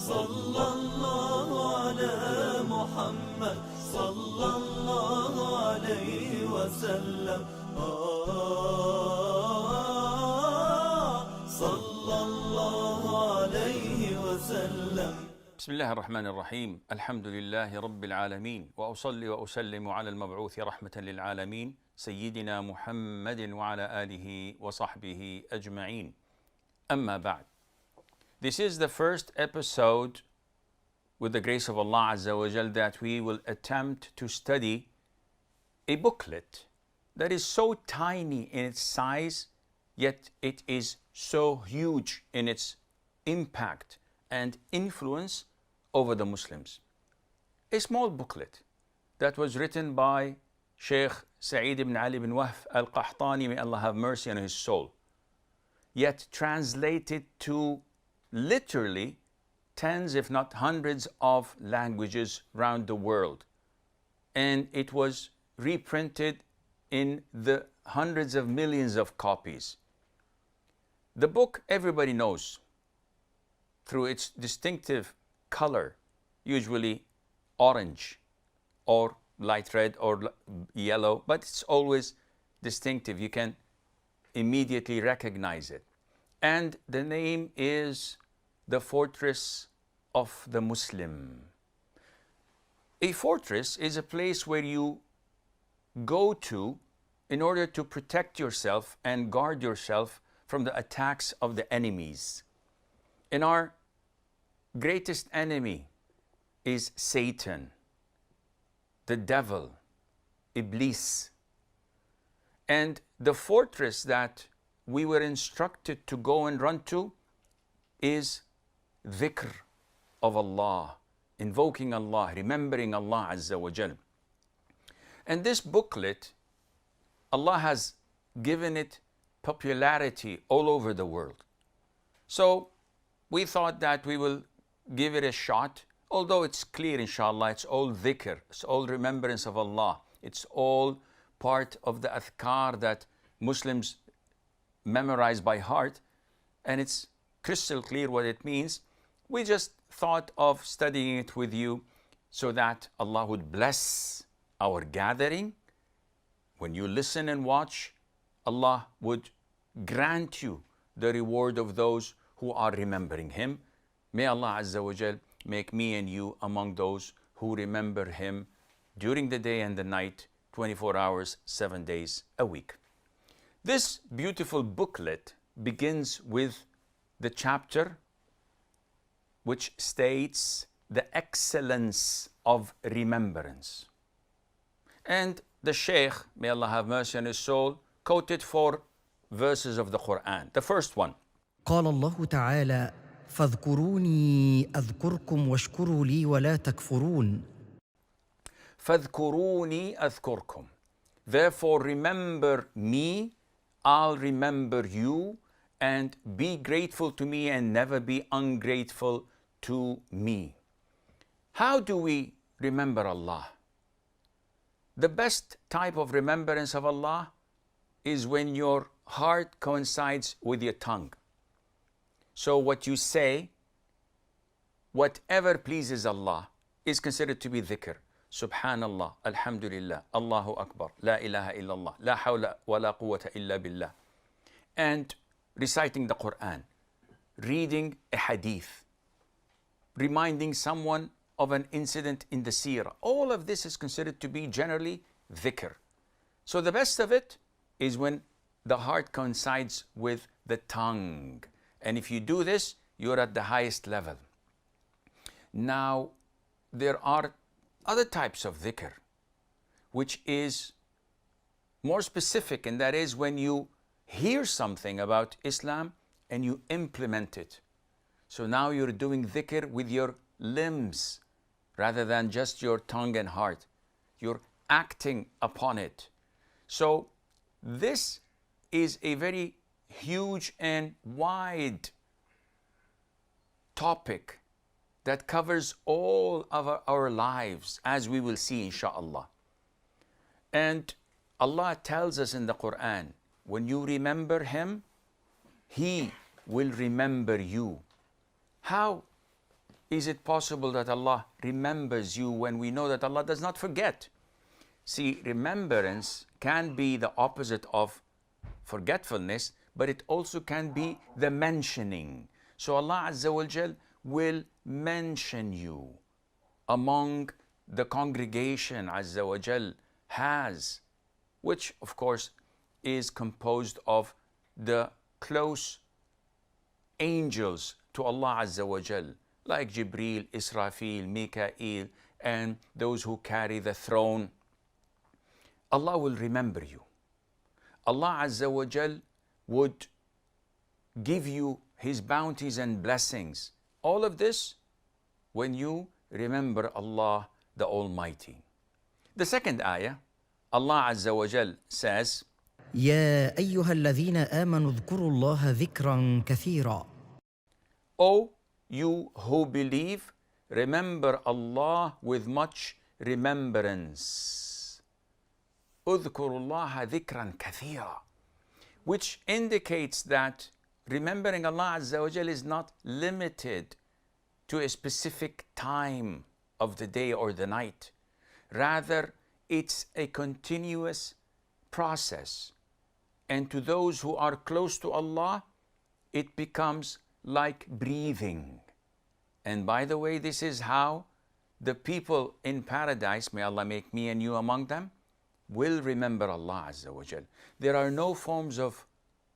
صلى الله على محمد صلى الله عليه وسلم صلى الله عليه وسلم. بسم الله الرحمن الرحيم. الحمد لله رب العالمين، وأصلي وأسلم على المبعوث رحمة للعالمين سيدنا محمد وعلى آله وصحبه أجمعين. أما بعد. This is the first episode, with the grace of Allah Azza wa Jal, that we will attempt to study a booklet that is so tiny in its size, yet it is so huge in its impact and influence over the Muslims. A small booklet that was written by Sheikh Sa'id ibn Ali ibn Wahf al-Qahtani, may Allah have mercy on his soul, yet translated to literally tens, if not hundreds, of languages around the world. And it was reprinted in the hundreds of millions of copies. The book everybody knows through its distinctive color, usually orange or light red or yellow, but it's always distinctive. You can immediately recognize it. And the name is The Fortress of the Muslim. A fortress is a place where you go to in order to protect yourself and guard yourself from the attacks of the enemies. And our greatest enemy is Satan, the devil, Iblis. And the fortress that we were instructed to go and run to is Dhikr of Allah, invoking Allah, remembering Allah Azza wa Jal. And this booklet, Allah has given it popularity all over the world. So we thought that we will give it a shot, although it's clear, inshallah, it's all dhikr, it's all remembrance of Allah. It's all part of the adhkar that Muslims memorize by heart, and it's crystal clear what it means. We just thought of studying it with you so that Allah would bless our gathering. When you listen and watch, Allah would grant you the reward of those who are remembering Him. May Allah Azza wa Jal make me and you among those who remember Him during the day and the night, 24 hours, 7 days a week. This beautiful booklet begins with the chapter which states the excellence of remembrance. And the Shaykh, may Allah have mercy on his soul, quoted 4 verses of the Quran. The first one. قال الله تعالى فاذكروني أذكركم واشكروا لي ولا تكفرون. فاذكروني أذكركم. Therefore remember me, I'll remember you, and be grateful to me and never be ungrateful to me. How do we remember Allah? The best type of remembrance of Allah is when your heart coincides with your tongue. So what you say, whatever pleases Allah, is considered to be dhikr. Subhanallah, Alhamdulillah, Allahu Akbar, La ilaha illallah, La hawla wa la quwwata illa billah. And reciting the Quran, reading a hadith, reminding someone of an incident in the seerah. All of this is considered to be generally dhikr. So the best of it is when the heart coincides with the tongue. And if you do this, you're at the highest level. Now, there are other types of dhikr, which is more specific, and that is when you hear something about Islam and you implement it. So now you're doing dhikr with your limbs rather than just your tongue and heart. You're acting upon it. So this is a very huge and wide topic that covers all of our lives, as we will see, inshaAllah. And Allah tells us in the Quran, when you remember Him, He will remember you. How is it possible that Allah remembers you when we know that Allah does not forget? See, remembrance can be the opposite of forgetfulness, but it also can be the mentioning. So Allah Azza wa Jal will mention you among the congregation Azza wa Jal has, which of course is composed of the close angels to Allah Azza wa Jal, like Jibreel, Israfil, Mikael, and those who carry the throne. Allah will remember you. Allah Azza wa Jal would give you His bounties and blessings. All of this when you remember Allah the Almighty. The second ayah, Allah Azza wa Jal says, يا أيها الذين آمنوا اذكروا الله ذكرا كثيرا. O you who believe, remember Allah with much remembrance. اذكروا الله ذكرا كثيرا, which indicates that remembering Allah Azza wa Jal is not limited to a specific time of the day or the night. Rather, it's a continuous process. And to those who are close to Allah, it becomes like breathing. And by the way, this is how the people in paradise, may Allah make me and you among them, will remember Allah Azza wa Jal. There are no forms of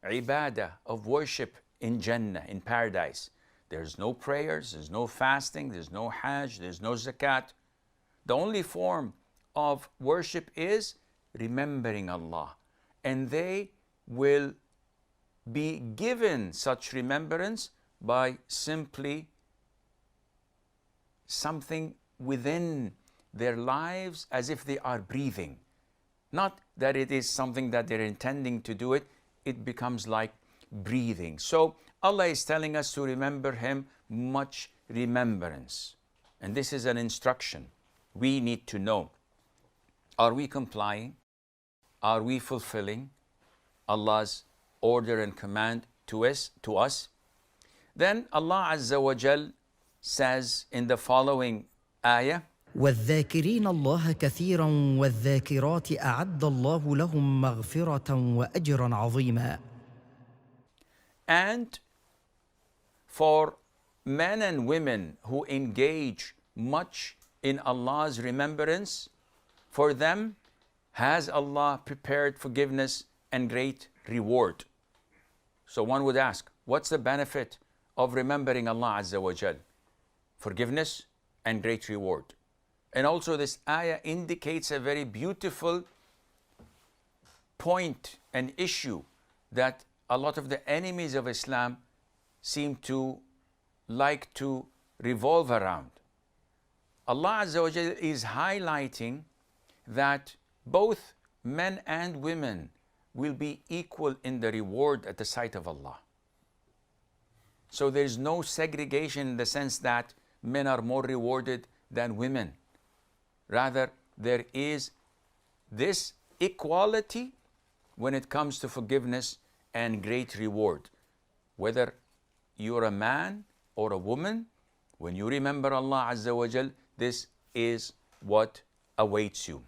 ibadah, of worship in Jannah, in paradise. There's no prayers, there's no fasting, there's no hajj, there's no zakat. The only form of worship is remembering Allah. And they will be given such remembrance by simply something within their lives as if they are breathing. Not that it is something that they're intending to do it, it becomes like breathing. So Allah is telling us to remember Him much remembrance. And this is an instruction. We need to know, are we complying? Are we fulfilling Allah's order and command to us? Then Allah Azza wa Jal says in the following ayah, والذاكرين الله كثيرا والذاكرات أعد الله لهم مغفرة وأجرا عظيما. And for men and women who engage much in Allah's remembrance, for them has Allah prepared forgiveness and great reward. So one would ask, what's the benefit of remembering Allah Azza wa Jal? Forgiveness and great reward. And also this ayah indicates a very beautiful point and issue that a lot of the enemies of Islam seem to like to revolve around. Allah Azza wa Jal is highlighting that both men and women will be equal in the reward at the sight of Allah. So there is no segregation in the sense that men are more rewarded than women. Rather, there is this equality when it comes to forgiveness and great reward. Whether you're a man or a woman, when you remember Allah Azza wa Jal, this is what awaits you.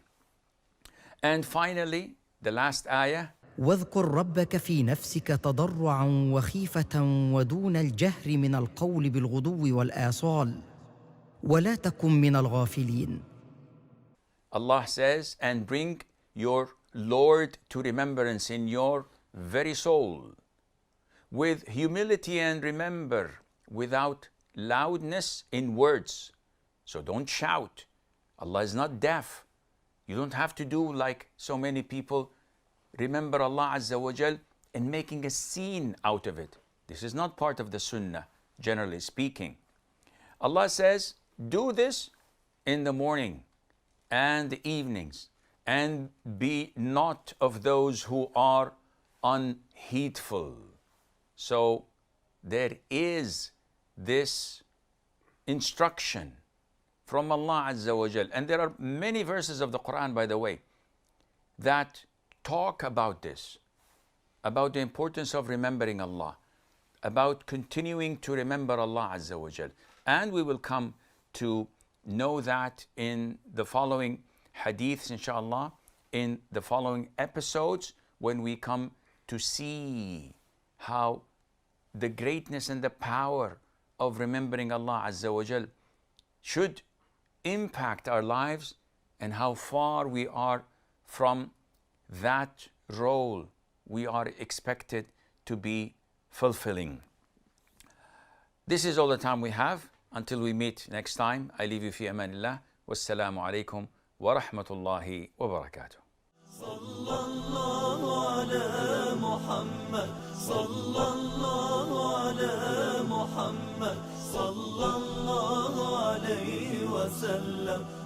And finally, the last ayah, واذكر ربك في نفسك تضرعا وخيفة ودون الجهر من القول بالغدو والآصال ولا تكن من الغافلين. Allah says, and bring your Lord to remembrance in your very soul, with humility and remember, without loudness in words. So don't shout. Allah is not deaf. You don't have to do like so many people, remember Allah Azza wa Jal and making a scene out of it. This is not part of the sunnah, generally speaking. Allah says, do this in the morning and the evenings, and be not of those who are unheedful. So there is this instruction from Allah Azza wa Jal. And there are many verses of the Quran, by the way, that talk about this, about the importance of remembering Allah, about continuing to remember Allah Azza wa Jal. And we will come to know that in the following hadiths, inshallah, in the following episodes, when we come to see how the greatness and the power of remembering Allah Azza wa Jal should impact our lives, and how far we are from that role we are expected to be fulfilling. This is all the time we have. Until we meet next time, I leave you fi amanillah. Wassalamu alaikum wa rahmatullahi wa barakatuh. صلى الله على محمد صلى الله على محمد صلى الله عليه وسلم